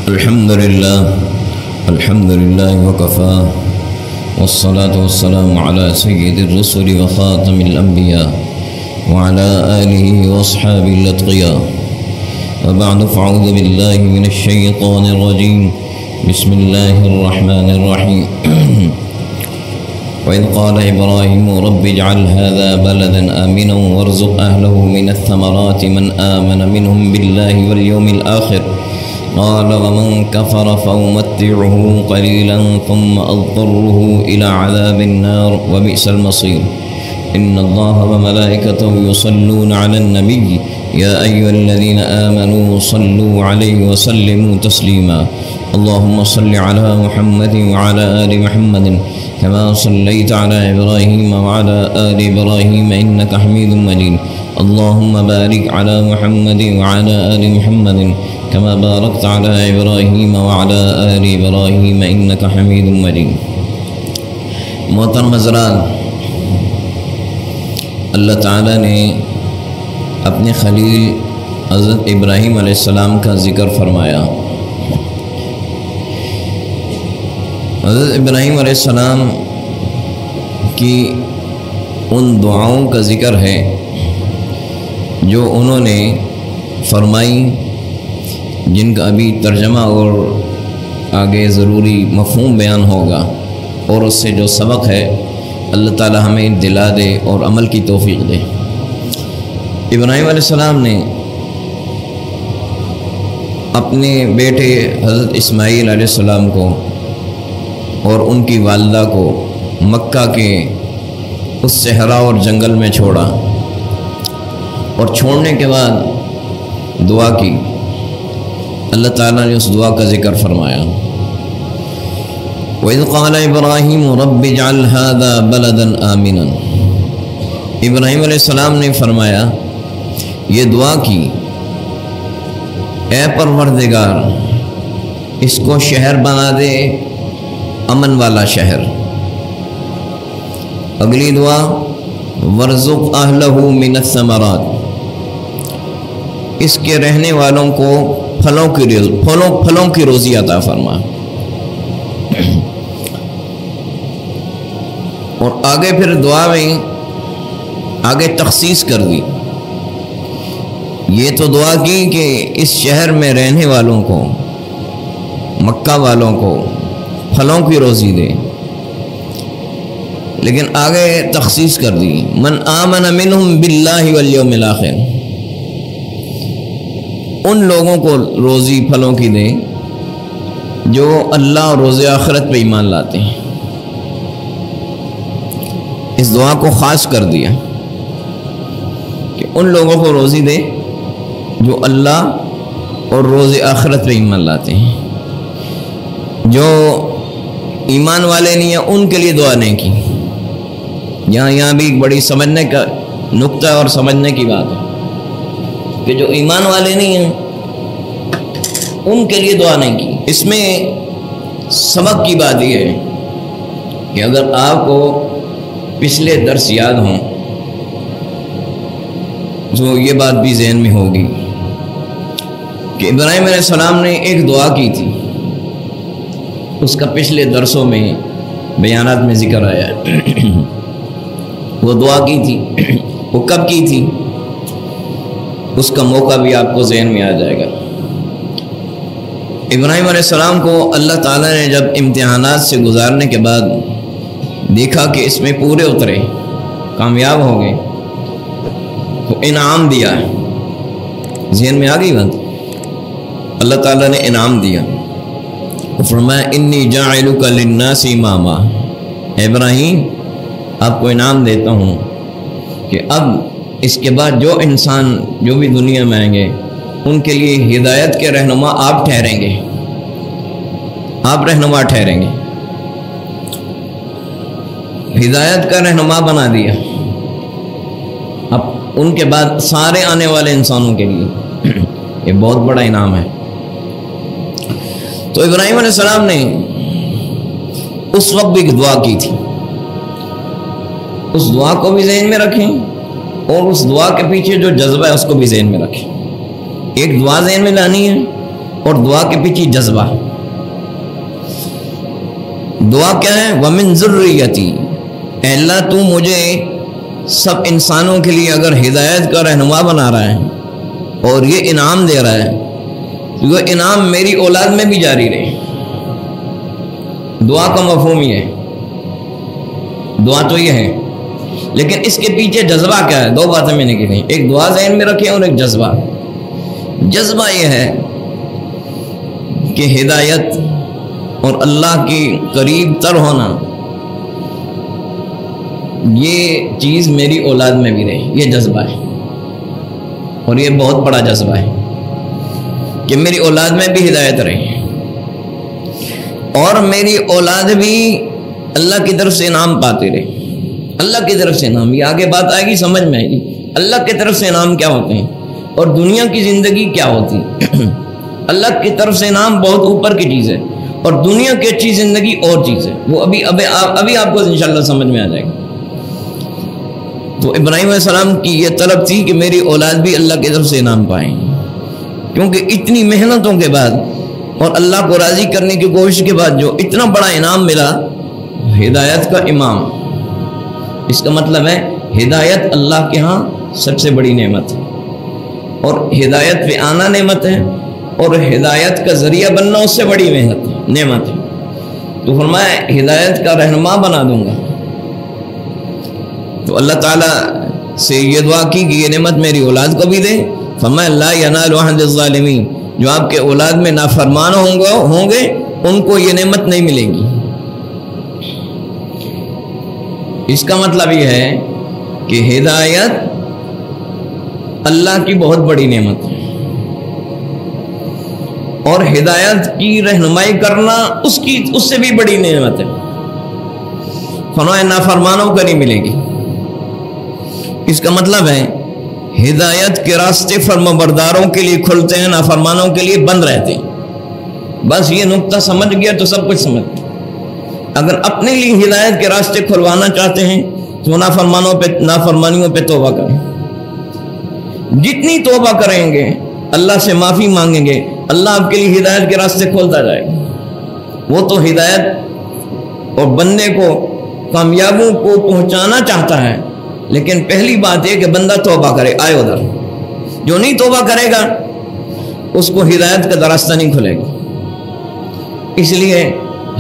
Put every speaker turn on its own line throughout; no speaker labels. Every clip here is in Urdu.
الحمد لله وكفى والصلاة والسلام على سيد الرسل وخاتم الأنبياء وعلى آله وأصحابه الأتقياء وبعد فأعوذ بالله من الشيطان الرجيم بسم الله الرحمن الرحيم وإذ قال إبراهيم رب اجعل هذا بلدا آمنا وارزق أهله من الثمرات من آمن منهم بالله واليوم الآخر قال ومن كفر فأمتعه قليلا ثم أضطره إلى عذاب النار وبئس المصير إن الله وملائكته يصلون على النبي يا أيها الذين آمنوا صلوا عليه وسلموا تسليما اللهم صل على محمد وعلى آل محمد كما صليت على إبراهيم وعلى آل إبراهيم إنك حميد مجيد اللهم بارك على محمد وعلى آل محمد كما باركت على إبراهيم وعلى آل إبراهيم إنك حميد مجيد. محترم حضرات، اللہ تعالیٰ نے اپنے خلیل حضرت ابراہیم علیہ السلام کا ذکر فرمایا. حضرت ابراہیم علیہ السلام کی ان دعاؤں کا ذکر ہے جو انہوں نے فرمائی، جن کا ابھی ترجمہ اور آگے ضروری مفہوم بیان ہوگا، اور اس سے جو سبق ہے اللہ تعالی ہمیں دلا دے اور عمل کی توفیق دے. ابراہیم علیہ السلام نے اپنے بیٹے حضرت اسماعیل علیہ السلام کو اور ان کی والدہ کو مکہ کے اس صحرا اور جنگل میں چھوڑا، اور چھوڑنے کے بعد دعا کی. اللہ تعالیٰ نے اس دعا کا ذکر فرمایا. وَإِذْ قَالَ إِبْرَاهِيمُ رَبِّ اجْعَلْ هَذَا بَلَدًا آمِنًا. ابراہیم علیہ السلام نے فرمایا، یہ دعا کی، اے پروردگار اس کو شہر بنا دے، امن والا شہر. اگلی دعا وَارْزُقْ أَهْلَهُ مِنَ الثَّمَرَاتِ، اس کے رہنے والوں کو پھلوں کی روزی عطا فرما. اور آگے پھر دعا میں آگے تخصیص کر دی. یہ تو دعا کی کہ اس شہر میں رہنے والوں کو، مکہ والوں کو پھلوں کی روزی دے، لیکن آگے تخصیص کر دی من آمن منہم باللہ والیوم الآخر، ان لوگوں کو روزی پھلوں کی دے جو اللہ اور روز آخرت پہ ایمان لاتے ہیں. اس دعا کو خاص کر دیا کہ ان لوگوں کو روزی دے جو اللہ اور روز آخرت پہ ایمان لاتے ہیں. جو ایمان والے نہیں ہیں ان کے لیے دعا نہیں کی. یہاں بھی ایک بڑی سمجھنے کا نقطہ اور سمجھنے کی بات ہے کہ جو ایمان والے نہیں ہیں ان کے لیے دعا نہیں کی. اس میں سبق کی بات یہ ہے کہ اگر آپ کو پچھلے درس یاد ہوں تو یہ بات بھی ذہن میں ہوگی کہ ابراہیم علیہ السلام نے ایک دعا کی تھی، اس کا پچھلے درسوں میں بیانات میں ذکر آیا ہے. وہ دعا کی تھی، وہ کب کی تھی، اس کا موقع بھی آپ کو ذہن میں آ جائے گا. ابراہیم علیہ السلام کو اللہ تعالیٰ نے جب امتحانات سے گزارنے کے بعد دیکھا کہ اس میں پورے اترے، کامیاب ہو گئے، تو انعام دیا. ذہن میں آ گئی بات، اللہ تعالیٰ نے انعام دیا. فرمایا انی جاعلک للناس اماما، ابراہیم آپ کو انعام دیتا ہوں کہ اب اس کے بعد جو انسان جو بھی دنیا میں آئیں گے ان کے لیے ہدایت کے رہنما آپ ٹھہریں گے، آپ رہنما ٹھہریں گے. ہدایت کا رہنما بنا دیا اب ان کے بعد سارے آنے والے انسانوں کے لیے. یہ بہت بڑا انعام ہے. تو ابراہیم علیہ السلام نے اس وقت بھی دعا کی تھی، اس دعا کو بھی ذہن میں رکھیں اور اس دعا کے پیچھے جو جذبہ ہے اس کو بھی ذہن میں رکھیں. ایک دعا ذہن میں لانی ہے اور دعا کے پیچھے جذبہ. دعا کیا ہے؟ وَمِن ذُرِّيَّتِي، اے اللہ تو مجھے سب انسانوں کے لیے اگر ہدایت کا رہنما بنا رہا ہے اور یہ انعام دے رہا ہے تو وہ انعام میری اولاد میں بھی جاری رہے. دعا کا مفہوم یہ ہے، دعا تو یہ ہے، لیکن اس کے پیچھے جذبہ کیا ہے؟ 2 باتیں میں نے کی. ایک دعا ذہن میں رکھیں اور ایک جذبہ. جذبہ یہ ہے کہ ہدایت اور اللہ کی قریب تر ہونا، یہ چیز میری اولاد میں بھی رہے. یہ جذبہ ہے، اور یہ بہت بڑا جذبہ ہے کہ میری اولاد میں بھی ہدایت رہے اور میری اولاد بھی اللہ کی طرف سے انعام پاتے رہے. اللہ کی طرف سے انعام، یہ آگے بات آئے گی، سمجھ میں آئے گی. اللہ کی طرف سے انعام کیا ہوتے ہیں اور دنیا کی زندگی کیا ہوتی ہے. اللہ کی طرف سے انعام بہت اوپر کی چیز ہے اور دنیا کی اچھی زندگی اور چیز ہے. وہ ابھی آپ کو انشاءاللہ سمجھ میں آ جائے گا. تو ابراہیم علیہ السلام کی یہ طلب تھی کہ میری اولاد بھی اللہ کی طرف سے انعام پائیں، کیونکہ اتنی محنتوں کے بعد اور اللہ کو راضی کرنے کی کوشش کے بعد جو اتنا بڑا انعام ملا، ہدایت کا امام. اس کا مطلب ہے ہدایت اللہ کے ہاں سب سے بڑی نعمت ہے، اور ہدایت پہ آنا نعمت ہے، اور ہدایت کا ذریعہ بننا اس سے بڑی نعمت ہے. تو فرمایا ہدایت کا رہنما بنا دوں گا. تو اللہ تعالیٰ سے یہ دعا کی کہ یہ نعمت میری اولاد کو بھی دے. فرمایا لا ینال عہد الظالمین، جو آپ کے اولاد میں نافرمان ہوں گے ان کو یہ نعمت نہیں ملے گی. اس کا مطلب یہ ہے کہ ہدایت اللہ کی بہت بڑی نعمت ہے، اور ہدایت کی رہنمائی کرنا اس سے بھی بڑی نعمت ہے. فرمایا نافرمانوں کو نہیں ملے گی. اس کا مطلب ہے ہدایت کے راستے فرمانبرداروں کے لیے کھلتے ہیں، نافرمانوں کے لیے بند رہتے ہیں. بس یہ نقطہ سمجھ گیا تو سب کچھ سمجھ گیا. اگر اپنے لیے ہدایت کے راستے کھلوانا چاہتے ہیں تو نافرمانیوں پہ توبہ کریں. جتنی توبہ کریں گے، اللہ سے معافی مانگیں گے، اللہ آپ کے لیے ہدایت کے راستے کھولتا جائے گا. وہ تو ہدایت اور بندے کو کامیابوں کو پہنچانا چاہتا ہے، لیکن پہلی بات یہ کہ بندہ توبہ کرے. آئے ادھر، جو نہیں توبہ کرے گا اس کو ہدایت کا راستہ نہیں کھلے گا. اس لیے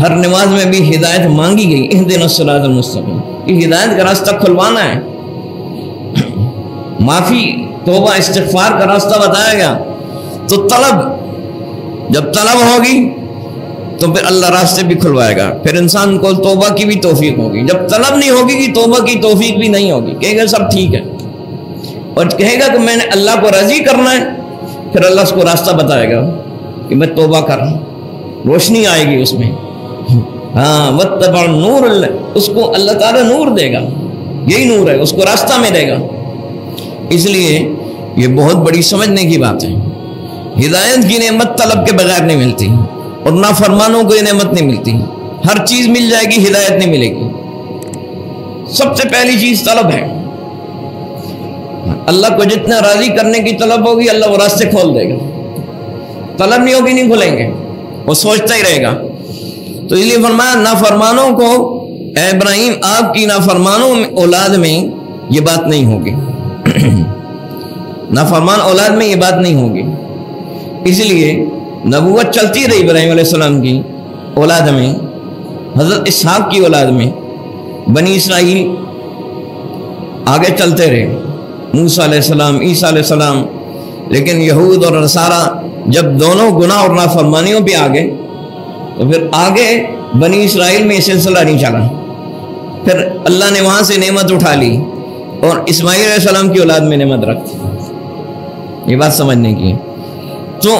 ہر نماز میں بھی ہدایت مانگی گئی، اہدنا الصراط المستقیم. یہ ہدایت کا راستہ کھلوانا ہے. معافی، توبہ، استغفار کا راستہ بتایا گیا. تو جب طلب ہوگی تو پھر اللہ راستے بھی کھلوائے گا. پھر انسان کو توبہ کی بھی توفیق ہوگی. جب طلب نہیں ہوگی کہ توبہ کی توفیق بھی نہیں ہوگی، کہے گا سب ٹھیک ہے، اور کہے گا کہ میں نے اللہ کو راضی کرنا ہے، پھر اللہ اس کو راستہ بتائے گا کہ میں توبہ کر رہا ہوں. روشنی آئے گی اس میں. ہاں واتبع نور اللہ، اس کو اللہ تعالیٰ نور دے گا. یہی نور ہے، اس کو راستہ میں دے گا. اس لیے یہ بہت بڑی سمجھنے کی بات ہے. ہدایت کی نعمت طلب کے بغیر نہیں ملتی، اور نافرمانوں کو یہ نعمت نہیں ملتی. ہر چیز مل جائے گی، ہدایت نہیں ملے گی. سب سے پہلی چیز طلب ہے. اللہ کو جتنا راضی کرنے کی طلب ہوگی اللہ وہ راستے کھول دے گا. طلب نہیں ہوگی نہیں کھلیں گے، وہ سوچتا ہی رہے گا. تو اس لیے فرمایا نافرمانوں کو، اے ابراہیم آپ کی نافرمانوں اولاد میں یہ بات نہیں ہوگی. نافرمان اولاد میں یہ بات نہیں ہوگی. اس لیے نبوت چلتی رہی ابراہیم علیہ السلام کی اولاد میں، حضرت اسحاق کی اولاد میں، بنی اسرائیل آگے چلتے رہے، موسیٰ علیہ السلام، عیسیٰ علیہ السلام. لیکن یہود اور نصارہ جب دونوں گناہ اور نافرمانیوں پہ آگے، تو پھر آگے بنی اسرائیل میں یہ سلسلہ نہیں چلا. پھر اللہ نے وہاں سے نعمت اٹھا لی اور اسماعیل علیہ السلام کی اولاد میں نعمت رکھ. یہ بات سمجھنے کی. تو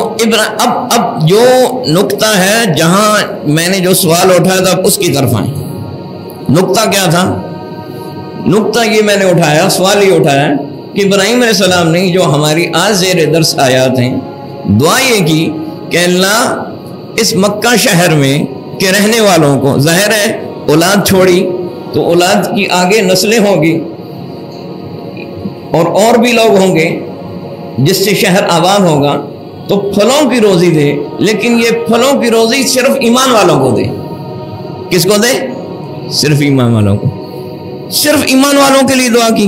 اب جو نقطہ ہے جہاں میں نے جو سوال اٹھایا تھا اس کی طرف آئیں. نقطہ کیا تھا؟ نقطہ یہ میں نے اٹھایا، سوال یہ اٹھایا کہ ابراہیم علیہ السلام نے جو ہماری آج زیر درس آیات ہیں، دعا یہ کی کہ اللہ اس مکہ شہر میں کے رہنے والوں کو، ظاہر ہے اولاد چھوڑی تو اولاد کی آگے نسلیں ہوں گی اور بھی لوگ ہوں گے جس سے شہر آباد ہوگا. تو پھلوں کی روزی دے، لیکن یہ پھلوں کی روزی صرف ایمان والوں کو دے۔ کس کو دے؟ صرف ایمان والوں کو۔ صرف ایمان والوں کے لیے دعا کی،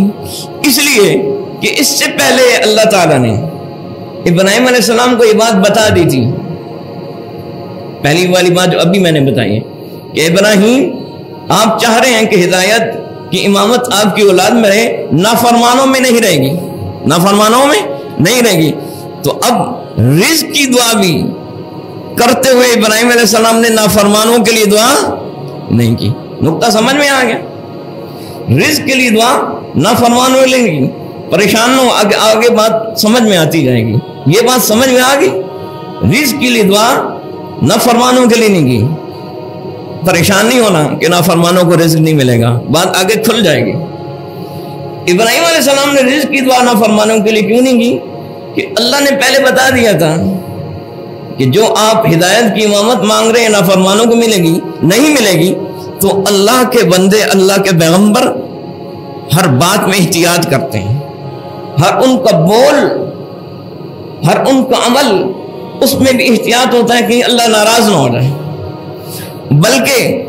اس لیے کہ اس سے پہلے اللہ تعالیٰ نے ابراہیم علیہ السلام کو یہ بات بتا دی تھی، پہلی والی بات جو ابھی میں نے بتائی ہے کہ ابراہیم آپ چاہ رہے ہیں کہ ہدایت کی امامت آپ کی اولاد میں رہے، نافرمانوں میں نہیں رہے گی، نافرمانوں میں نہیں رہے گی۔ تو اب رزق کی دعا بھی کرتے ہوئے ابراہیم علیہ السلام نے نافرمانوں کے لیے دعا نہیں کی۔ نقطہ سمجھ میں آ گیا؟ رزق کے لیے دعا نافرمانوں کے لیے کی، پریشان ہو، آگے بات سمجھ میں آتی جائے گی۔ یہ بات سمجھ میں آ گئی؟ رزق کے لیے دعا نافرمانوں کے لیے نہیں کی، پریشان نہیں ہونا کہ نافرمانوں کو رزق نہیں ملے گا، بات آگے کھل جائے گی۔ ابراہیم علیہ السلام نے رزق کی دعا نافرمانوں کے لیے کیوں نہیں کی؟ کہ اللہ نے پہلے بتا دیا تھا کہ جو آپ ہدایت کی امامت مانگ رہے ہیں نافرمانوں کو ملے گی، نہیں ملے گی۔ تو اللہ کے بندے، اللہ کے پیغمبر ہر بات میں احتیاط کرتے ہیں، ہر ان کا بول، ہر ان کا عمل، اس میں بھی احتیاط ہوتا ہے کہ اللہ ناراض نہ ہو جائے۔ بلکہ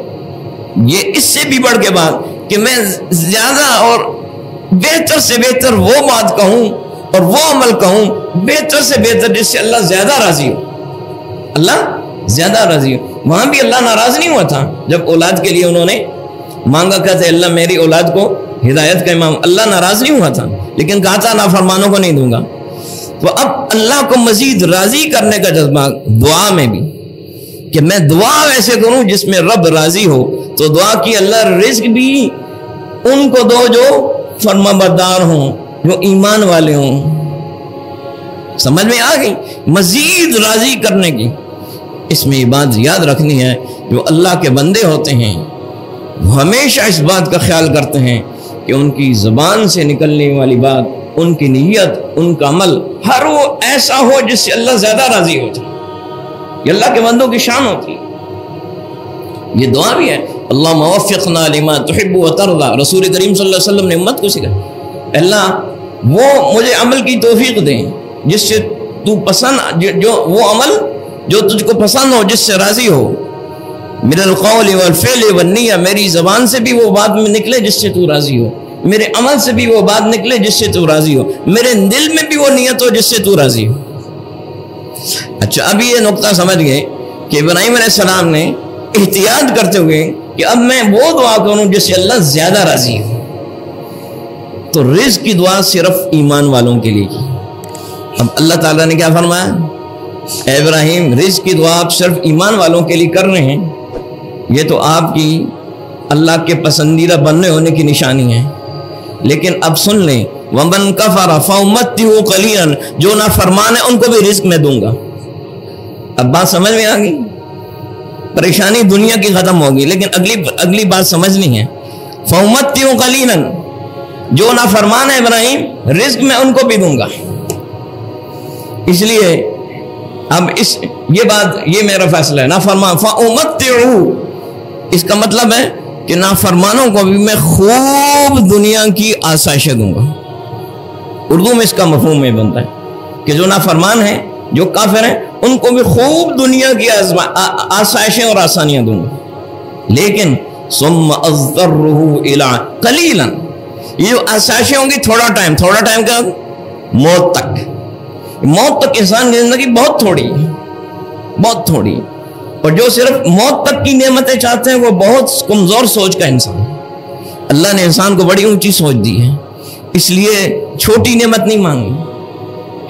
یہ اس سے بھی بڑھ کے بات کہ میں زیادہ اور بہتر سے بہتر وہ بات کہوں اور وہ عمل کہوں، بہتر سے بہتر جس سے اللہ زیادہ راضی ہو، اللہ زیادہ راضی ہو۔ وہاں بھی اللہ ناراض نہیں ہوا تھا جب اولاد کے لیے انہوں نے مانگا، کہتے اللہ میری اولاد کو ہدایت کا امام، اللہ ناراض نہیں ہوا تھا، لیکن کہا تھا نافرمانوں کو نہیں دوں گا۔ تو اب اللہ کو مزید راضی کرنے کا جذبہ دعا میں بھی، کہ میں دعا ویسے کروں جس میں رب راضی ہو، تو دعا کی اللہ رزق بھی ان کو دو جو فرما بردار ہوں، جو ایمان والے ہوں۔ سمجھ میں آ گئی؟ مزید راضی کرنے کی۔ اس میں یہ بات یاد رکھنی ہے، جو اللہ کے بندے ہوتے ہیں وہ ہمیشہ اس بات کا خیال کرتے ہیں کہ ان کی زبان سے نکلنے والی بات، ان کی نیت، ان کا عمل، ہر وہ ایسا ہو جس سے اللہ زیادہ راضی ہو جائے۔ یہ اللہ کے بندوں کی شان ہوتی ہے۔ یہ دعا بھی ہے، اللہم وفقنا لما تحب وترضى۔ رسول کریم صلی اللہ علیہ وسلم نے امت کو سکھایا، اللہ وہ مجھے عمل کی توفیق دیں جس سے تو پسند، جو وہ عمل جو تجھ کو پسند ہو، جس سے راضی ہو، من القول والفعل والنیہ، میری زبان سے بھی وہ بات میں نکلے جس سے تو راضی ہو، میرے عمل سے بھی وہ بات نکلے جس سے تو راضی ہو، میرے دل میں بھی وہ نیت ہو جس سے تو راضی ہو۔ اچھا، ابھی یہ نقطہ سمجھ گئے کہ ابراہیم علیہ السلام نے احتیاط کرتے ہوئے کہ اب میں وہ دعا کروں جس سے اللہ زیادہ راضی ہو، تو رزق کی دعا صرف ایمان والوں کے لیے کی۔ اب اللہ تعالیٰ نے کیا فرمایا؟ اے ابراہیم، رزق کی دعا آپ صرف ایمان والوں کے لیے کر رہے ہیں، یہ تو آپ کی اللہ کے پسندیدہ بننے ہونے کی نشانی ہے۔ لیکن اب سن لیں، وَمَنْ كَفَرَ فَأُمَتِّعُهُ قَلِيلًا، جو نافرمان ہے ان کو بھی رزق میں دوں گا۔ اب بات سمجھ میں آ گئی؟ پریشانی دنیا کی ختم ہوگی، لیکن اگلی بات سمجھنی ہے۔ فَأُمَتِّعُهُ قَلِيلًا، جو نافرمان ہے ابراہیم، رزق میں ان کو بھی دوں گا۔ اس لیے اب یہ بات، یہ میرا فیصلہ ہے، نافرمان فَأُمَتِّعُهُ، اس کا مطلب ہے کہ نافرمانوں کو بھی میں خوب دنیا کی آسائشیں دوں گا۔ اردو میں اس کا مفہوم یہ بنتا ہے کہ جو نافرمان ہیں، جو کافر ہیں، ان کو بھی خوب دنیا کی آسائشیں اور آسانیاں دوں گا۔ لیکن ثُمَّ أَضْطَرُّهُ إِلَىٰ قَلِيلًا، یہ جو آسائشیں ہوں گی تھوڑا ٹائم کا، موت تک۔ موت تک انسان کی زندگی بہت تھوڑی ہے، بہت تھوڑی ہے، اور جو صرف موت تک کی نعمتیں چاہتے ہیں وہ بہت کمزور سوچ کا انسان۔ اللہ نے انسان کو بڑی اونچی سوچ دی ہے، اس لیے چھوٹی نعمت نہیں مانگی،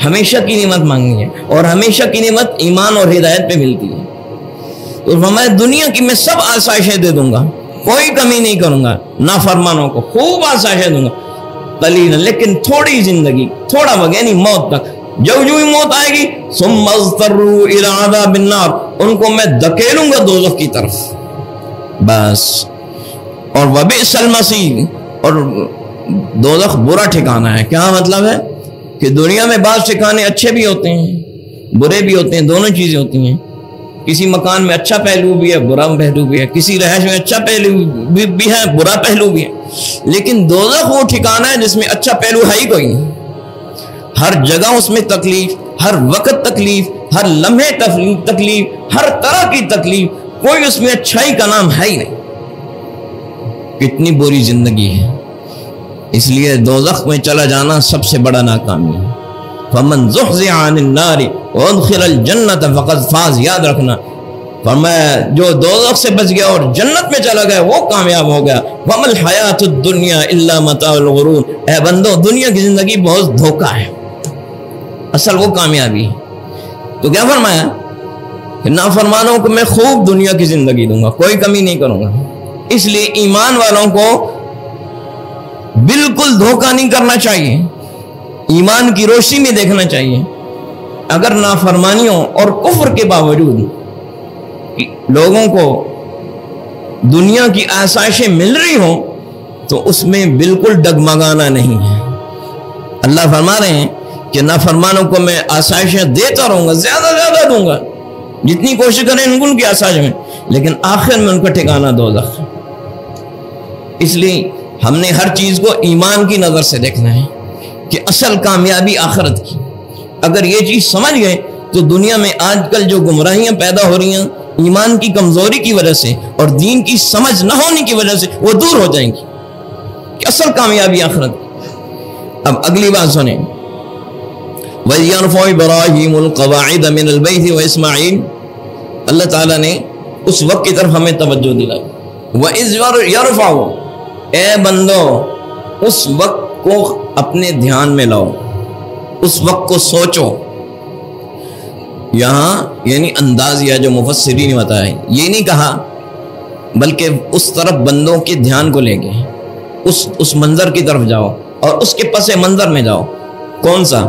ہمیشہ کی نعمت مانگنی ہے، اور ہمیشہ کی نعمت ایمان اور ہدایت پہ ملتی ہے۔ تو ہمارے دنیا کی میں سب آسائشیں دے دوں گا، کوئی کمی نہیں کروں گا، نافرمانوں کو خوب آسائشیں دوں گا، قلیل، لیکن تھوڑی زندگی، تھوڑا وقت، یعنی موت تک۔ جو ہی موت آئے گی، ثم اضطروا الى عذاب النار، ان کو میں دھکیلوں گا دوزخ کی طرف، بس۔ اور وبئس المصیر، اور دوزخ برا ٹھکانہ ہے۔ کیا مطلب ہے؟ کہ دنیا میں بعض ٹھکانے اچھے بھی ہوتے ہیں، برے بھی ہوتے ہیں، دونوں چیزیں ہوتی ہیں۔ کسی مکان میں اچھا پہلو بھی ہے، برا پہلو بھی ہے، کسی رہائش میں اچھا پہلو بھی ہے، برا پہلو بھی ہے۔ لیکن دوزخ وہ ٹھکانہ ہے جس میں اچھا پہلو ہے ہی کوئی نہیں، ہر جگہ اس میں تکلیف، ہر وقت تکلیف، ہر لمحے تکلیف، ہر طرح کی تکلیف، کوئی اس میں اچھائی کا نام ہے ہی نہیں. کتنی بری زندگی ہے. اس لیے دوزخ میں چلا جانا سب سے بڑا ناکامی ہے. فمن زحزح عن النار وادخل الجنت فقد فاز. یاد رکھنا، فرمایا جو دوزخ سے بچ گیا اور جنت میں چلا گیا وہ کامیاب ہو گیا. وما الحیات الدنیا الا متاع الغرور. اے بندو، دنیا کی زندگی بہت دھوکہ ہے، اصل وہ کامیابی ہے. تو کیا فرمایا کہ نافرمانوں کو میں خوب دنیا کی زندگی دوں گا، کوئی کمی نہیں کروں گا. اس لیے ایمان والوں کو بالکل دھوکہ نہیں کرنا چاہیے، ایمان کی روشنی میں دیکھنا چاہیے. اگر نافرمانیوں اور کفر کے باوجود لوگوں کو دنیا کی آسائشیں مل رہی ہوں تو اس میں بالکل ڈگمگانا نہیں ہے. اللہ فرما رہے ہیں کہ نافرمانوں کو میں آسائشیں دیتا رہوں گا، زیادہ زیادہ دوں گا، جتنی کوشش کریں ان کی آسائش میں، لیکن آخر میں ان کا ٹھکانہ دوزخ. اس لیے ہم نے ہر چیز کو ایمان کی نظر سے دیکھنا ہے کہ اصل کامیابی آخرت کی. اگر یہ چیز سمجھ گئے تو دنیا میں آج کل جو گمراہیاں پیدا ہو رہی ہیں ایمان کی کمزوری کی وجہ سے اور دین کی سمجھ نہ ہونے کی وجہ سے، وہ دور ہو جائیں گی کہ اصل کامیابی آخرت کی. اب اگلی بات سنیں. وَيَرْفَعُ إِبْرَاهِيمُ الْقَوَاعِدَ مِنَ الْبَيْتِ وَإِسْمَاعِيلُ. اللہ تعالیٰ نے اس وقت کی طرف ہمیں توجہ دلائی. وَإِذْ يَرْفَعُ، اے بندو اس وقت کو اپنے دھیان میں لاؤ، اس وقت کو سوچو. یہاں یعنی انداز یا جو مفسرین نے بتایا، یہ نہیں کہا بلکہ اس طرف بندوں کے دھیان کو لے کے اس منظر کی طرف جاؤ اور اس کے پس منظر میں جاؤ. کون سا؟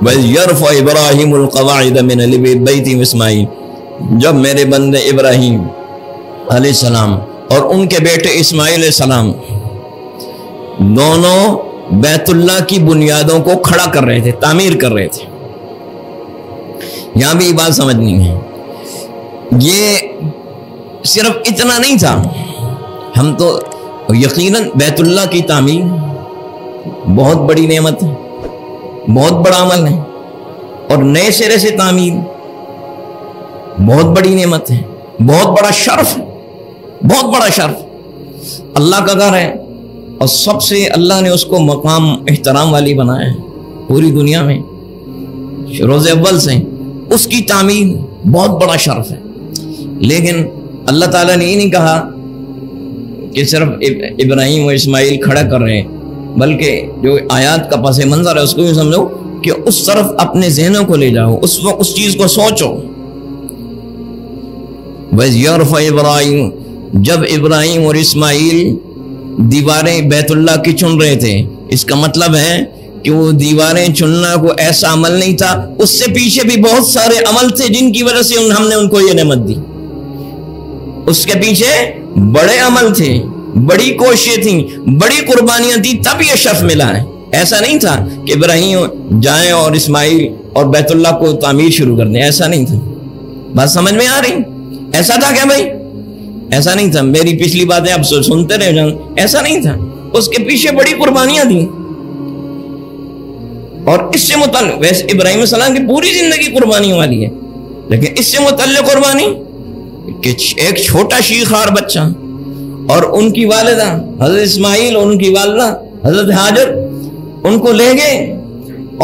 وَيَرْفَعُ إِبْرَاهِيمُ الْقَوَاعِدَ مِنَ الْبَيْتِ وَإِسْمَاعِيلُ. جب میرے بندے ابراہیم علیہ السلام اور ان کے بیٹے اسماعیل علیہ السلام دونوں بیت اللہ کی بنیادوں کو کھڑا کر رہے تھے، تعمیر کر رہے تھے. یہاں بھی بات سمجھنی ہے، یہ صرف اتنا نہیں تھا. ہم تو یقیناً بیت اللہ کی تعمیر بہت بڑی نعمت ہے، بہت بڑا عمل ہے، اور نئے سرے سے تعمیر بہت بڑی نعمت ہے، بہت بڑا شرف ہے، بہت بڑا شرف. اللہ کا گھر ہے اور سب سے اللہ نے اس کو مقام احترام والی بنایا ہے پوری دنیا میں روز اول سے. اس کی تعمیر بہت بڑا شرف ہے. لیکن اللہ تعالیٰ نے یہ نہیں کہا کہ صرف ابراہیم و اسماعیل کھڑا کر رہے ہیں، بلکہ جو آیات کا پس منظر ہے اس کو بھی سمجھو کہ اس طرف اپنے ذہنوں کو لے جاؤ، اس وقت اس چیز کو سوچو. وَإِذْ يَرْفَعُ إِبْرَاهِيمُ، جب ابراہیم اور اسماعیل دیواریں بیت اللہ کی چن رہے تھے. اس کا مطلب ہے کہ وہ دیواریں چننا کو ایسا عمل نہیں تھا، اس سے پیچھے بھی بہت سارے عمل تھے جن کی وجہ سے ہم نے ان کو یہ نعمت دی. اس کے پیچھے بڑے عمل تھے، بڑی کوششیں تھیں، بڑی قربانیاں تھیں، تب یہ شرف ملا ہے. ایسا نہیں تھا کہ ابراہیم جائیں اور اسماعیل اور بیت اللہ کو تعمیر شروع کر دیں، ایسا نہیں تھا. بات سمجھ میں آ رہی؟ ایسا تھا کیا بھائی؟ ایسا نہیں تھا. میری پچھلی باتیں آپ سنتے رہے جان، ایسا نہیں تھا. اس کے پیچھے بڑی قربانیاں تھیں. اور اس سے متعلق ویسے ابراہیم علیہ السلام کی پوری زندگی قربانیوں والی ہے، لیکن اس سے متعلق قربانی کہ ایک چھوٹا شیخار بچہ اور ان کی والدہ حضرت اسماعیل اور ان کی والدہ حضرت ہاجر ان کو لے گئے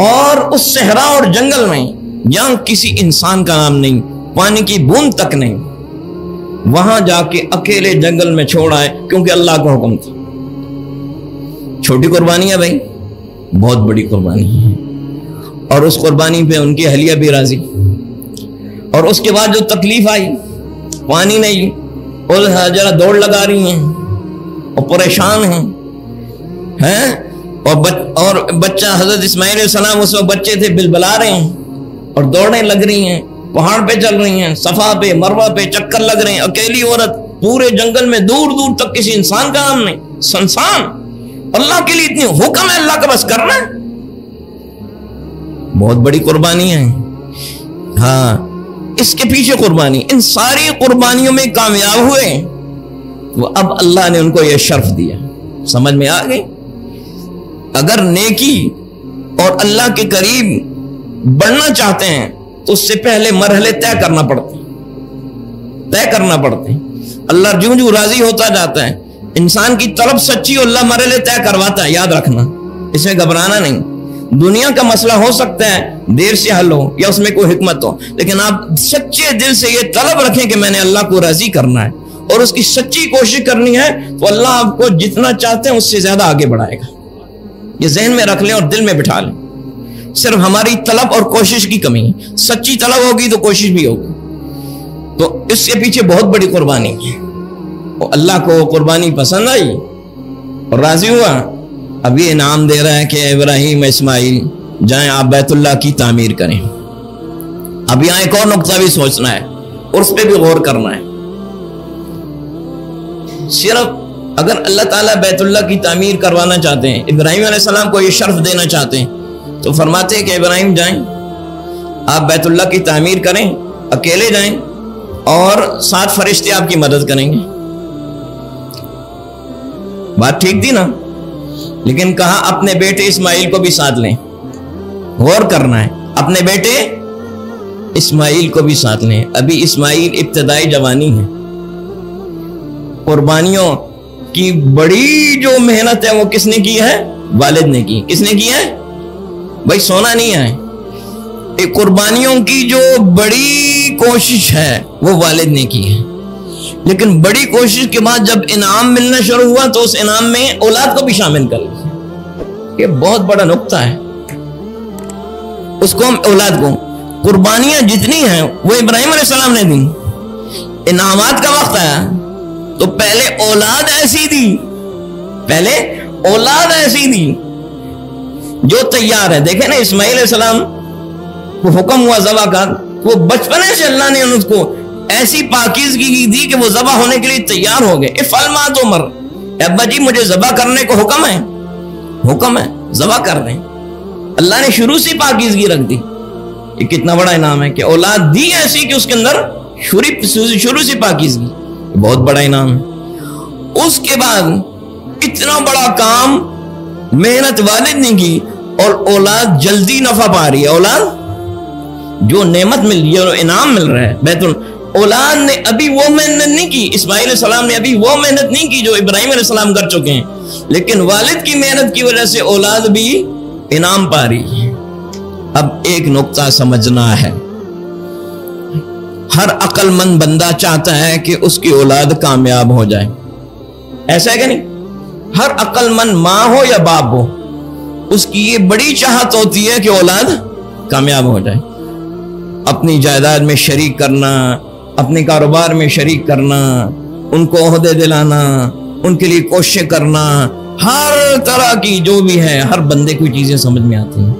اور اس صحرا اور جنگل میں جہاں کسی انسان کا نام نہیں، پانی کی بوند تک نہیں، وہاں جا کے اکیلے جنگل میں چھوڑ آئے کیونکہ اللہ کا حکم تھا. چھوٹی قربانی ہے بھائی، بہت بڑی قربانی ہے. اور اس قربانی پہ ان کی اہلیہ بھی راضی. اور اس کے بعد جو تکلیف آئی، پانی نہیں، اور ہاجرہ دوڑ لگا رہی ہیں اور پریشان ہیں اور بچہ حضرت اسماعیل علیہ السلام اس وقت بچے تھے، بلبلا رہے ہیں اور دوڑنے لگ رہی ہیں، پہاڑ پہ چل رہی ہیں، صفا پہ مروہ پہ چکر لگ رہے ہیں. اکیلی عورت پورے جنگل میں، دور دور تک کسی انسان کا نام نہیں، سنسان. اللہ کے لیے اتنی حکم ہے اللہ کا بس کرنا ہے. بہت بڑی قربانی ہے. ہاں، اس کے پیچھے قربانی، ان ساری قربانیوں میں کامیاب ہوئے وہ اب اللہ نے ان کو یہ شرف دیا. سمجھ میں آ گئی؟ اگر نیکی اور اللہ کے قریب بڑھنا چاہتے ہیں تو اس سے پہلے مرحلے طے کرنا پڑتے ہیں. اللہ جوں جوں راضی ہوتا جاتا ہے، انسان کی طلب سچی ہو، اللہ مرحلے طے کرواتا ہے. یاد رکھنا، اس میں گھبرانا نہیں. دنیا کا مسئلہ ہو سکتا ہے دیر سے حل ہو یا اس میں کوئی حکمت ہو، لیکن آپ سچے دل سے یہ طلب رکھیں کہ میں نے اللہ کو راضی کرنا ہے اور اس کی سچی کوشش کرنی ہے، تو اللہ آپ کو جتنا چاہتے ہیں اس سے زیادہ آگے بڑھائے گا. یہ ذہن میں رکھ لیں اور دل میں بٹھا لیں. صرف ہماری طلب اور کوشش کی کمی ہے. سچی طلب ہوگی تو کوشش بھی ہوگی. تو اس کے پیچھے بہت بڑی قربانی ہے. اللہ کو قربانی پسند آئی اور راضی ہوا. اب یہ انعام دے رہا ہے کہ ابراہیم اسماعیل جائیں آپ بیت اللہ کی تعمیر کریں. اب یہاں ایک اور نقطہ بھی سوچنا ہے اور اس پہ بھی غور کرنا ہے. صرف اگر اللہ تعالیٰ بیت اللہ کی تعمیر کروانا چاہتے ہیں، ابراہیم علیہ السلام کو یہ شرف دینا چاہتے ہیں، تو فرماتے ہیں کہ ابراہیم جائیں آپ بیت اللہ کی تعمیر کریں، اکیلے جائیں اور 7 فرشتے آپ کی مدد کریں گے. بات ٹھیک تھی نا؟ لیکن کہا اپنے بیٹے اسماعیل کو بھی ساتھ لیں. غور کرنا ہے، اپنے بیٹے اسماعیل کو بھی ساتھ لیں. ابھی اسماعیل ابتدائی جوانی ہے. قربانیوں کی بڑی جو محنت ہے وہ کس نے کی ہے؟ والد نے کی. کس نے کی ہے؟ بھائی سونا نہیں ہے. قربانیوں کی جو بڑی کوشش ہے وہ والد نے کی ہے. لیکن بڑی کوشش کے بعد جب انعام ملنا شروع ہوا تو اس انعام میں اولاد کو بھی شامل کر لیا. یہ بہت بڑا نقطہ ہے. اس کو اولاد کو قربانیاں جتنی ہیں وہ ابراہیم علیہ السلام نے دی. انعامات کا وقت آیا تو پہلے اولاد ایسی دی جو تیار ہے. دیکھیں نا اسماعیل علیہ السلام کو حکم ہوا ذبح کا، وہ بچپنے سے اللہ نے ان کو ایسی پاکیزگی دی کہ وہ ذبح ہونے کے لیے تیار ہو گئے. افعل ما تؤمر، ابا جی مجھے ذبح کرنے کو حکم ہے ذبح کر دیں. اللہ نے شروع سے پاکیزگی رکھ دی. یہ کتنا بڑا انعام ہے کہ اولاد دی ایسی کہ اس کے اندر شروع سے پاکیزگی. بہت بڑا انعام ہے. اس کے بعد اتنا بڑا کام محنت والد نے کی اور اولاد جلدی نفع پا رہی ہے. اولاد جو نعمت مل رہی ہے اور انعام مل رہا ہے، اولاد نے ابھی وہ محنت نہیں کی. اسماعیل علیہ السلام نے ابھی وہ محنت نہیں کی جو ابراہیم علیہ السلام کر چکے ہیں، لیکن والد کی محنت کی وجہ سے اولاد بھی انعام پا رہی ہے. اب ایک نقطہ سمجھنا ہے، ہر عقل مند بندہ چاہتا ہے کہ اس کی اولاد کامیاب ہو جائے. ایسا ہے کہ نہیں؟ ہر عقل مند ماں ہو یا باپ ہو، اس کی یہ بڑی چاہت ہوتی ہے کہ اولاد کامیاب ہو جائے. اپنی جائیداد میں شریک کرنا، اپنے کاروبار میں شریک کرنا، ان کو عہدے دلانا، ان کے لیے کوششیں کرنا، ہر طرح کی جو بھی ہے، ہر بندے کو چیزیں سمجھ میں آتی ہیں.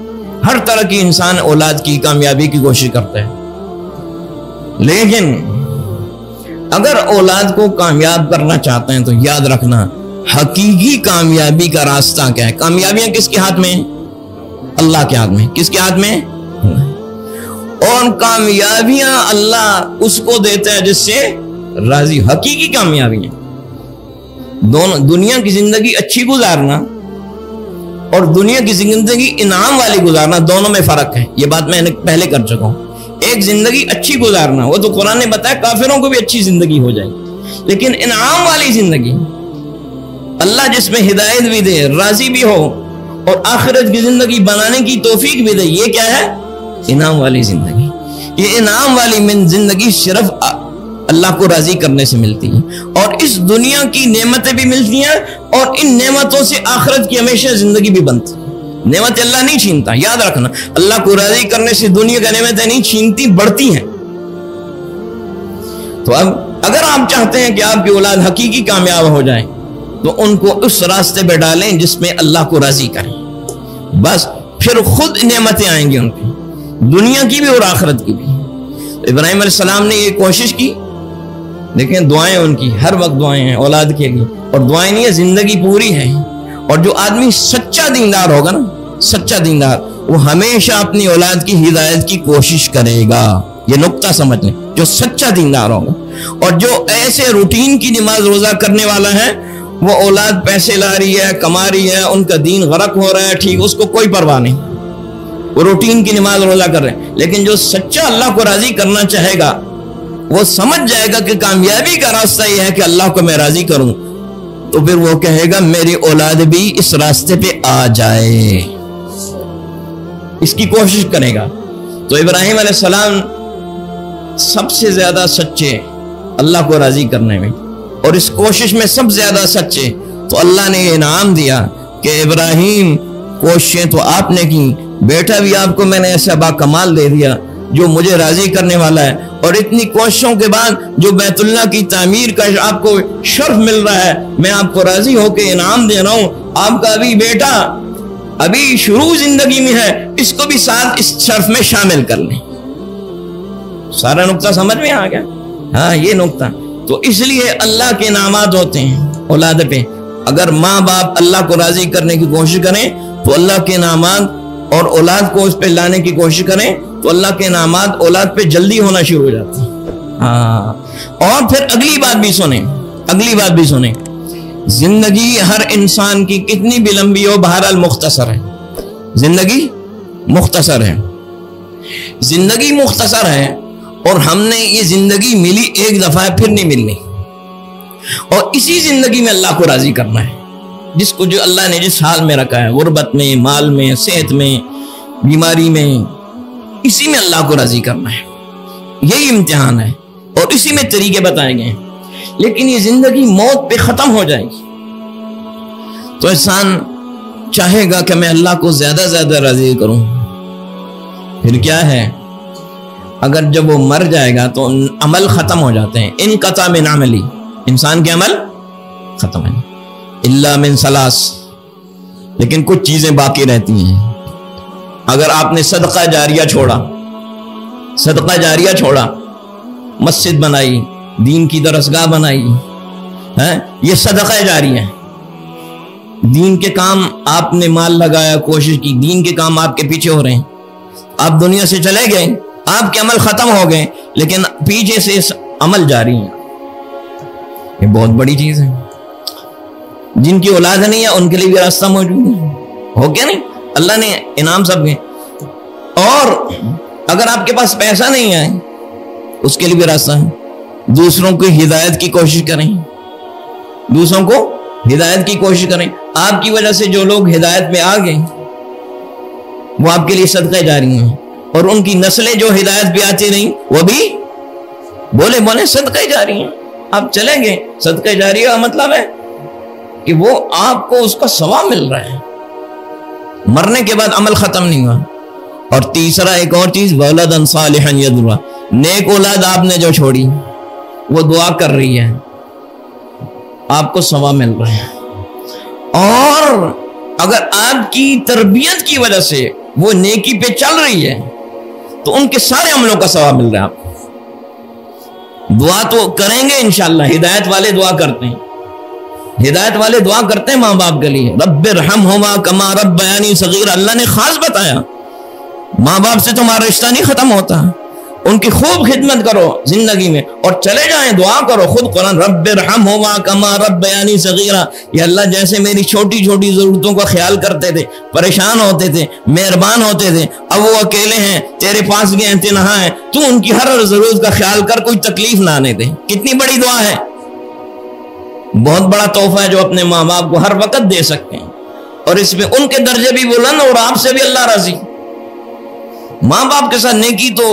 ہر طرح کی انسان اولاد کی کامیابی کی کوشش کرتا ہے. لیکن اگر اولاد کو کامیاب کرنا چاہتے ہیں تو یاد رکھنا حقیقی کامیابی کا راستہ کیا ہے. کامیابیاں کس کے ہاتھ میں؟ اللہ کے ہاتھ میں. کس کے ہاتھ میں؟ اور کامیابیاں اللہ اس کو دیتا ہے جس سے راضی. حقیقی کامیابیاں دونوں، دنیا کی زندگی اچھی گزارنا اور دنیا کی زندگی انعام والی گزارنا، دونوں میں فرق ہے. یہ بات میں نے پہلے کر چکا ہوں. ایک زندگی اچھی گزارنا، وہ تو قرآن نے بتایا کافروں کو بھی اچھی زندگی ہو جائے گی. لیکن انعام والی زندگی، اللہ جس میں ہدایت بھی دے، راضی بھی ہو اور آخرت کی زندگی بنانے کی توفیق بھی دے، یہ کیا ہے؟ انعام والی زندگی. یہ انعام والی زندگی صرف اللہ کو راضی کرنے سے ملتی ہے، اور اس دنیا کی نعمتیں بھی ملتی ہیں اور ان نعمتوں سے آخرت کی ہمیشہ زندگی بھی بنتی ہے. نعمت اللہ نہیں چھینتا، یاد رکھنا. اللہ کو راضی کرنے سے دنیا کا نعمتیں نہیں چھینتی، بڑھتی ہیں. تو اب اگر آپ چاہتے ہیں کہ آپ کی اولاد حقیقی کامیاب ہو جائے تو ان کو اس راستے پہ ڈالیں جس میں اللہ کو راضی کریں. بس پھر خود نعمتیں آئیں گی ان کی، دنیا کی بھی اور آخرت کی بھی. ابراہیم علیہ السلام نے یہ کوشش کی. دیکھیں دعائیں ان کی ہر وقت دعائیں ہیں اولاد کے لیے، اور دعائیں نہیں ہے، زندگی پوری ہے. اور جو آدمی سچا دیندار ہوگا نا، سچا دیندار، وہ ہمیشہ اپنی اولاد کی ہدایت کی کوشش کرے گا. یہ نقطہ سمجھ لیں. جو سچا دیندار ہوگا اور جو ایسے روٹین کی نماز روزہ کرنے والا ہے، وہ اولاد پیسے لا رہی ہے، کما رہی ہے، ان کا دین غرق ہو رہا ہے، ٹھیک، اس کو کوئی پرواہ نہیں. وہ روٹین کی نماز روزہ کر رہے ہیں، لیکن جو سچا اللہ کو راضی کرنا چاہے گا وہ سمجھ جائے گا کہ کامیابی کا راستہ یہ ہے کہ اللہ کو میں راضی کروں، تو پھر وہ کہے گا میری اولاد بھی اس راستے پہ آ جائے، اس کی کوشش کرے گا۔ تو ابراہیم علیہ السلام سب سے زیادہ سچے اللہ کو راضی کرنے میں، اور اس کوشش میں سب سے زیادہ سچے، تو اللہ نے یہ انعام دیا کہ ابراہیم کوششیں تو آپ نے کی، بیٹا بھی آپ کو میں نے ایسا با کمال دے دیا جو مجھے راضی کرنے والا ہے، اور اتنی کوششوں کے بعد جو بیت اللہ کی تعمیر کا آپ کو شرف مل رہا ہے، میں آپ کو راضی ہو کے انعام دے رہا ہوں، آپ کا ابھی بیٹا ابھی شروع زندگی میں ہے، اس کو بھی ساتھ اس شرف میں شامل کر لیں۔ سارا نقطہ سمجھ میں آ گیا؟ ہاں یہ نقطہ، تو اس لیے اللہ کے انعامات ہوتے ہیں اولاد پہ۔ اگر ماں باپ اللہ کو راضی کرنے کی کوشش کریں تو اللہ کے انعامات، اور اولاد کو اس پہ لانے کی کوشش کریں تو اللہ کے انعامات اولاد پہ جلدی ہونا شروع ہو جاتے ہیں۔ ہاں، اور پھر اگلی بات بھی سنیں، زندگی ہر انسان کی کتنی بھی لمبی ہو بہرحال مختصر ہے، زندگی مختصر ہے، اور ہم نے یہ زندگی ملی ایک دفعہ ہے، پھر نہیں ملنی، اور اسی زندگی میں اللہ کو راضی کرنا ہے، جس کو جو اللہ نے جس حال میں رکھا ہے، غربت میں، مال میں، صحت میں، بیماری میں، اسی میں اللہ کو راضی کرنا ہے، یہی امتحان ہے، اور اسی میں طریقے بتائے گئے ہیں۔ لیکن یہ زندگی موت پہ ختم ہو جائے گی تو انسان چاہے گا کہ میں اللہ کو زیادہ سے زیادہ راضی کروں، پھر کیا ہے، اگر جب وہ مر جائے گا تو عمل ختم ہو جاتے ہیں، انقطع من عملی، انسان کے عمل ختم ہے، الا من ثلاث، لیکن کچھ چیزیں باقی رہتی ہیں۔ اگر آپ نے صدقہ جاریہ چھوڑا، مسجد بنائی، دین کی درسگاہ بنائی، یہ صدقہ جاریہ ہے، دین کے کام آپ نے مال لگایا، کوشش کی، دین کے کام آپ کے پیچھے ہو رہے ہیں، آپ دنیا سے چلے گئے، آپ کے عمل ختم ہو گئے، لیکن پیچھے سے عمل جاری ہے، یہ بہت بڑی چیز ہے۔ جن کی اولاد نہیں ہے ان کے لیے بھی راستہ موجود ہے، ہو گیا نہیں؟ اللہ نے انعام سب کے، اور اگر آپ کے پاس پیسہ نہیں ہے اس کے لیے بھی راستہ ہے، دوسروں کو ہدایت کی کوشش کریں، آپ کی وجہ سے جو لوگ ہدایت میں آ گئے وہ آپ کے لیے صدقہ جاری ہیں، اور ان کی نسلیں جو ہدایت پہ آتی رہیں وہ بھی بولے صدقہ جاری ہیں۔ آپ چلیں گے، صدقہ جاری کا مطلب ہے کہ وہ آپ کو اس کا ثواب مل رہا ہے، مرنے کے بعد عمل ختم نہیں ہوا۔ اور تیسرا ایک اور چیز، وَلَدًا صَالِحًا يَدْعُو، نیک اولاد آپ نے جو چھوڑی وہ دعا کر رہی ہے، آپ کو ثواب مل رہا ہے۔ اور اگر آپ کی تربیت کی وجہ سے وہ نیکی پہ چل رہی ہے تو ان کے سارے عملوں کا ثواب مل رہا ہے آپ کو۔ دعا تو کریں گے انشاءاللہ، ہدایت والے دعا کرتے ہیں ماں باپ کے لیے، رب ارحمہما کما ربیانی صغیرا، اللہ نے خاص بتایا ماں باپ سے تمہارا رشتہ نہیں ختم ہوتا، ان کی خوب خدمت کرو زندگی میں، اور چلے جائیں دعا کرو، خود قرآن رب ارحمہما کما ربیانی صغیرا، یہ اللہ جیسے میری چھوٹی چھوٹی ضرورتوں کا خیال کرتے تھے، پریشان ہوتے تھے، مہربان ہوتے تھے، اب وہ اکیلے ہیں، تیرے پاس گئے ہیں، تنہا ہیں، تو ان کی ہر ضرورت کا خیال کر، کوئی تکلیف نہ آنے دے۔ کتنی بڑی دعا ہے، بہت بڑا تحفہ ہے جو اپنے ماں باپ کو ہر وقت دے سکتے ہیں، اور اس میں ان کے درجے بھی بلند اور آپ سے بھی اللہ راضی۔ ماں باپ کے ساتھ نیکی تو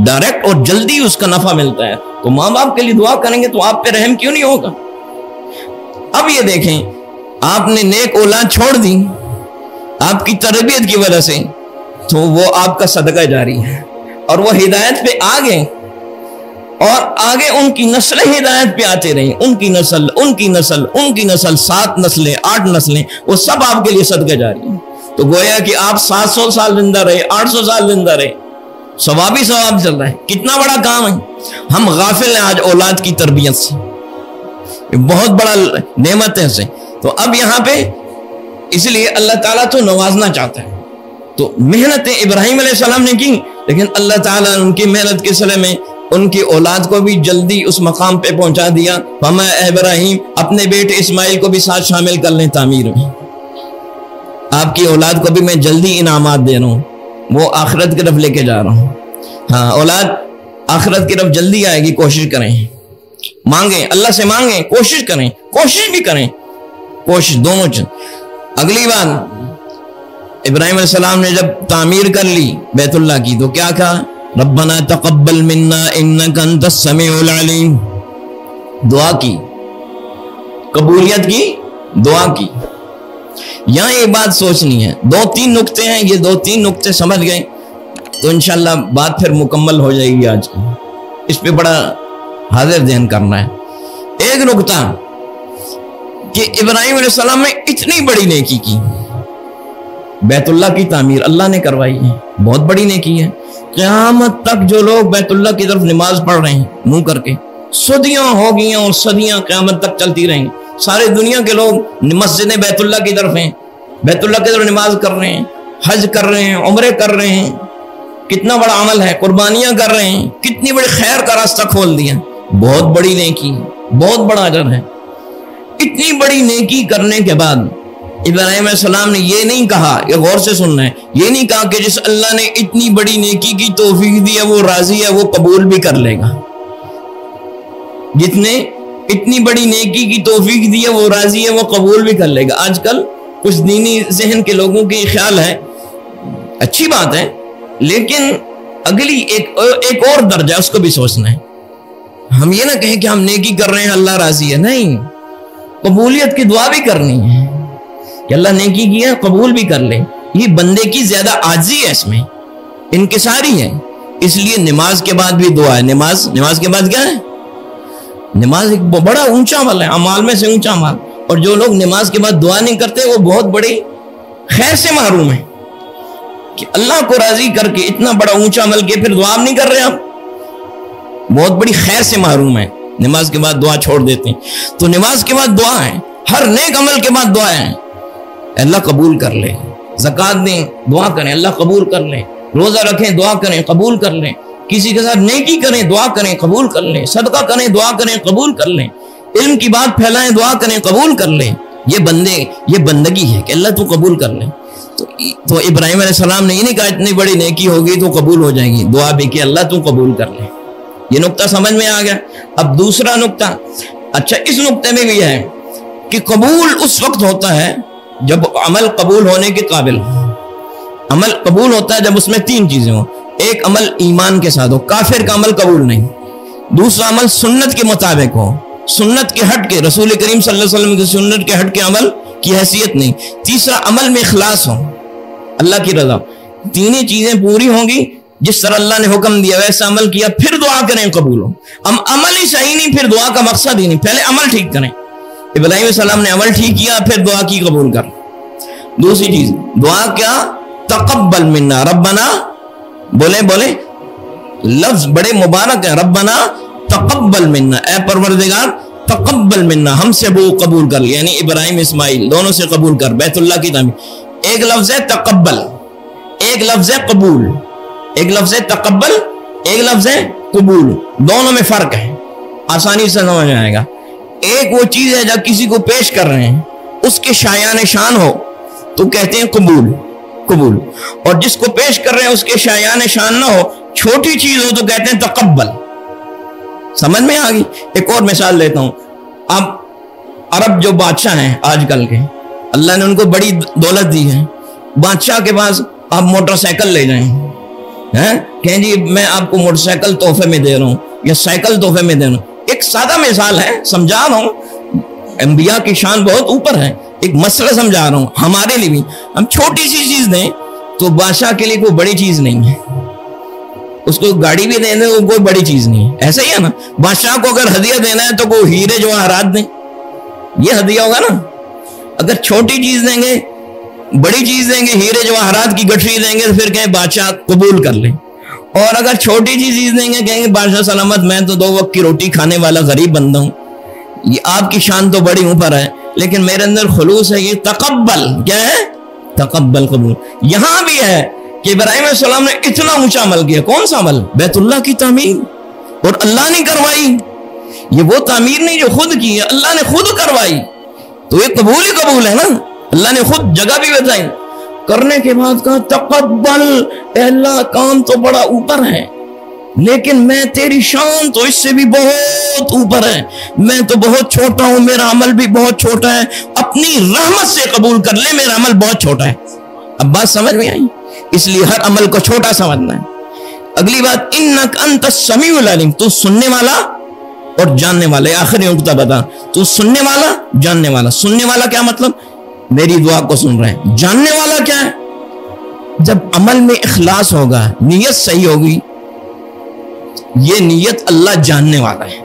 ڈائریکٹ اور جلدی اس کا نفع ملتا ہے، تو ماں باپ کے لیے دعا کریں گے تو آپ پہ رحم کیوں نہیں ہوگا؟ اب یہ دیکھیں، آپ نے نیک اولاد چھوڑ دی آپ کی تربیت کی وجہ سے، تو وہ آپ کا صدقہ جاری ہے، اور وہ ہدایت پہ آ گئے، اور آگے ان کی نسلیں ہدایت پہ آتے رہیں، ان کی نسل 7 نسلیں 8 نسلیں، وہ سب آپ کے لیے صدقہ جاری ہیں۔ تو گویا کہ آپ 700 سال زندہ رہے، 800 سال زندہ رہے، ثواب ہی ثواب چل رہا ہے۔ کتنا بڑا کام ہے، ہم غافل ہیں آج اولاد کی تربیت سے، بہت بڑا نعمت ہے سے۔ تو اب یہاں پہ اس لیے اللہ تعالیٰ تو نوازنا چاہتا ہے، تو محنتیں ابراہیم علیہ السلام نے کی، لیکن اللہ تعالیٰ نے ان کی محنت کے صلے میں ان کی اولاد کو بھی جلدی اس مقام پہ پہنچا دیا۔ فَمَا ابراہیم، اپنے بیٹے اسماعیل کو بھی ساتھ شامل کر لیں تعمیر میں۔ آپ کی اولاد کو بھی میں جلدی انعامات دے رہا ہوں، وہ آخرت کی طرف لے کے جا رہا ہوں. ہاں اولاد آخرت کی طرف جلدی آئے گی، کوشش کریں، مانگیں اللہ سے، مانگیں، کوشش کریں، کوشش بھی کریں، کوشش دونوں چیز. اگلی بات، ابراہیم علیہ السلام نے جب تعمیر کر لی بیت اللہ کی تو کیا کہا؟ ربنا تقبل منا انک انت السمیع العلیم. دعا کی، قبولیت کی دعا کی. یہاں یہ بات سوچنی ہے، 2-3 نقطے ہیں، یہ 2-3 نقطے سمجھ گئے تو انشاءاللہ بات پھر مکمل ہو جائے گی. آج اس پہ بڑا حاضر ذہن کرنا ہے. ایک نقطہ کہ ابراہیم علیہ السلام نے اتنی بڑی نیکی کی، بیت اللہ کی تعمیر اللہ نے کروائی ہے، بہت بڑی نیکی ہے. قیامت تک جو لوگ بیت اللہ کی طرف نماز پڑھ رہے ہیں منہ کر کے، صدیاں ہو گئی ہیں اور صدیاں قیامت تک چلتی رہیں گی. سارے دنیا کے لوگ مسجد بیت اللہ کی طرف ہیں، بیت اللہ کی طرف نماز کر رہے ہیں، حج کر رہے ہیں، عمرے کر رہے ہیں. کتنا بڑا عمل ہے، قربانیاں کر رہے ہیں، کتنی بڑی خیر کا راستہ کھول دیا، بہت بڑی نیکی، بہت بڑا اجر ہے. اتنی بڑی نیکی کرنے کے بعد ابراہیم علیہ السلام نے یہ نہیں کہا، یہ غور سے سننا ہے، یہ نہیں کہا کہ جس اللہ نے اتنی بڑی نیکی کی توفیق دی ہے وہ راضی ہے، وہ قبول بھی کر لے گا. جتنے اتنی بڑی نیکی کی توفیق دی ہے وہ راضی ہے، وہ قبول بھی کر لے گا. آج کل کچھ دینی ذہن کے لوگوں کی خیال ہے، اچھی بات ہے، لیکن اگلی ایک اور درجہ اس کو بھی سوچنا ہے. ہم یہ نہ کہیں کہ ہم نیکی کر رہے ہیں اللہ راضی ہے، نہیں، قبولیت کی دعا بھی کرنی ہے کہ اللہ نیکی کی ہے قبول بھی کر لے. یہ بندے کی زیادہ عاجزی ہے، اس میں انکساری ہے. اس لیے نماز کے بعد بھی دعا ہے. نماز کے بعد کیا ہے؟ نماز ایک بڑا اونچا عمل ہے، اعمال میں سے اونچا عمل. اور جو لوگ نماز کے بعد دعا نہیں کرتے وہ بہت بڑی خیر سے محروم ہیں کہ اللہ کو راضی کر کے اتنا بڑا اونچا عمل کیا پھر دعا نہیں کر رہے، آپ بہت بڑی خیر سے محروم ہیں. نماز کے بعد دعا چھوڑ دیتے ہیں. تو نماز کے بعد دعا ہے، ہر نیک عمل کے بعد دعا ہے، اللہ قبول کر لے. زکوٰۃ دیں، دعا کریں اللہ قبول کر لے. روزہ رکھیں، دعا کریں قبول کر لیں. کسی کے ساتھ نیکی کریں، دعا کریں قبول کر لیں. صدقہ کریں، دعا کریں قبول کر لیں. علم کی بات پھیلائیں، دعا کریں قبول کر لیں. یہ بندگی ہے کہ اللہ تو قبول کر لے. تو ابراہیم علیہ السلام نے یہ نہیں کہا اتنی بڑی نیکی ہوگی تو قبول ہو جائے گی، دعا بھی کہ اللہ تو قبول کر لے. یہ نقطہ سمجھ میں آ گیا. اب دوسرا نقطہ، اچھا اس نقطے میں بھی ہے کہ قبول اس وقت ہوتا ہے جب عمل قبول ہونے کے قابل ہو. عمل قبول ہوتا ہے جب اس میں 3 چیزیں ہوں. ایک عمل ایمان کے ساتھ ہو، کافر کا عمل قبول نہیں. دوسرا عمل سنت کے مطابق ہو، سنت کے ہٹ کے، رسول کریم صلی اللہ علیہ وسلم کی سنت کے ہٹ کے عمل کی حیثیت نہیں. تیسرا عمل میں اخلاص ہو، اللہ کی رضا. تینیں چیزیں پوری ہوں گی، جس طرح اللہ نے حکم دیا ویسا عمل کیا، پھر دعا کریں قبول ہو. ہم عمل ہی صحیح نہیں، پھر دعا کا مقصد ہی نہیں. پہلے عمل ٹھیک کریں. ابراہیم علیہ السلام نے عمل ٹھیک کیا، پھر دعا کی قبول کر. دوسری چیز دعا کیا؟ تقبل منا ربنا، بولے لفظ بڑے مبارک ہے، ربنا تقبل منا، اے پروردگار تقبل منا، ہم سے وہ قبول کر لیا. یعنی ابراہیم اسماعیل دونوں سے قبول کر بیت اللہ کی تعمیر. ایک لفظ ہے تقبل، ایک لفظ ہے قبول. ایک لفظ ہے تقبل، ایک لفظ ہے قبول. دونوں میں فرق ہے، آسانی سے سمجھ آئے گا. ایک وہ چیز ہے جب کسی کو پیش کر رہے ہیں اس کے شایان شان ہو تو کہتے ہیں قبول، اور جس کو پیش کر رہے ہیں اس کے شایان شان نہ ہو، چھوٹی چیز ہو تو کہتے ہیں تقبل. سمجھ میں آ گئی. ایک اور مثال لیتا ہوں. اب عرب جو بادشاہ ہیں آج کل کے، اللہ نے ان کو بڑی دولت دی ہے. بادشاہ کے پاس آپ موٹر سائیکل لے جائیں، کہیں جی میں آپ کو موٹر سائیکل تحفے میں دے رہا ہوں یا سائیکل تحفے میں دے رہا ہوں. ایک سادہ مثال ہے، سمجھا رہا ہوں، انبیاء کی شان بہت اوپر ہے. ایک مسئلہ سمجھا رہا ہوں. ہمارے لیے بھی ہم چھوٹی سی چیز دیں تو بادشاہ کے لیے کوئی بڑی چیز نہیں ہے. اس کو گاڑی بھی دیں وہ کوئی بڑی چیز نہیں ہے. ایسا ہی ہے نا، بادشاہ کو اگر ہدیہ دینا ہے تو کوئی ہیرے جواہرات دیں، یہ ہدیہ ہوگا نا. اگر چھوٹی چیز دیں گے، بڑی چیز دیں گے، ہیرے جواہرات کی گٹھری دیں گے تو پھر کہیں بادشاہ قبول کر لیں. اور اگر چھوٹی سی چیز دیں گے کہیں گے بادشاہ سلامت، میں تو 2 وقت کی روٹی کھانے والا غریب بندہ ہوں. یہ آپ کی شان تو بڑی اوپر ہے لیکن میرے اندر خلوص ہے. یہ تقبل کیا ہے؟ تقبل، قبول. یہاں بھی ہے کہ ابراہیم علیہ السلام نے اتنا اونچا عمل کیا. کون سا عمل؟ بیت اللہ کی تعمیر. اور اللہ نے کروائی. یہ وہ تعمیر نہیں جو خود کی ہے، اللہ نے خود کروائی. تو یہ قبول ہی قبول ہے نا. اللہ نے خود جگہ بھی بتائی. کرنے کے بعد کہا تقبل، اے اللہ کام تو بڑا اوپر ہے لیکن میں تیری شان تو اس سے بھی بہت اوپر ہے، میں تو بہت چھوٹا ہوں، میرا عمل بھی بہت چھوٹا ہے، اپنی رحمت سے قبول کر لے، میرا عمل بہت چھوٹا ہے۔ اب بات سمجھ میں آئی؟ اس لیے ہر عمل کو چھوٹا سمجھنا ہے۔ اگلی بات انک انت السمیع العلیم، تو سننے والا اور جاننے والا۔ آخری نقطہ بتا، تو سننے والا جاننے والا۔ سننے والا کیا مطلب؟ میری دعا کو سن رہے ہیں۔ جاننے والا کیا ہے؟ جب عمل میں اخلاص ہوگا، نیت صحیح ہوگی، یہ نیت اللہ جاننے والا ہے۔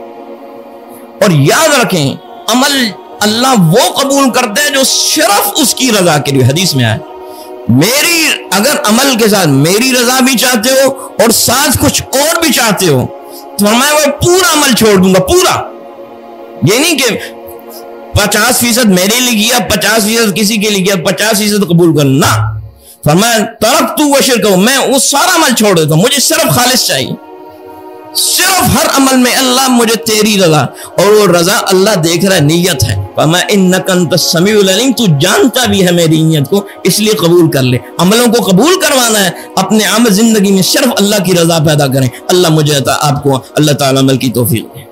اور یاد رکھیں عمل اللہ وہ قبول کرتا ہے جو صرف اس کی رضا کے لیے۔ حدیث میں آیا میری اگر عمل کے ساتھ میری رضا بھی چاہتے ہو اور ساتھ کچھ اور بھی چاہتے ہو تو فرمایا وہ پورا عمل چھوڑ دوں گا، پورا۔ یہ نہیں کہ 50% میرے لیے کیا، 50% کسی کے لیے کیا، 50% قبول کر نہ۔ فرمایا ترکت وشرکہ، میں وہ سارا عمل چھوڑ دیتا ہوں، مجھے صرف خالص چاہیے۔ صرف ہر عمل میں اللہ مجھے تیری رضا، اور وہ رضا اللہ دیکھ رہا ہے، نیت ہے۔ فَمَا إِنَّكَ أَنْتَ السَّمِيعُ الْعَلِيمُ، تو جانتا بھی ہے میری نیت کو، اس لیے قبول کر لے۔ عملوں کو قبول کروانا ہے، اپنے عام زندگی میں صرف اللہ کی رضا پیدا کریں۔ اللہ مجھے آپ کو اللہ تعالیٰ عمل کی توفیق دے۔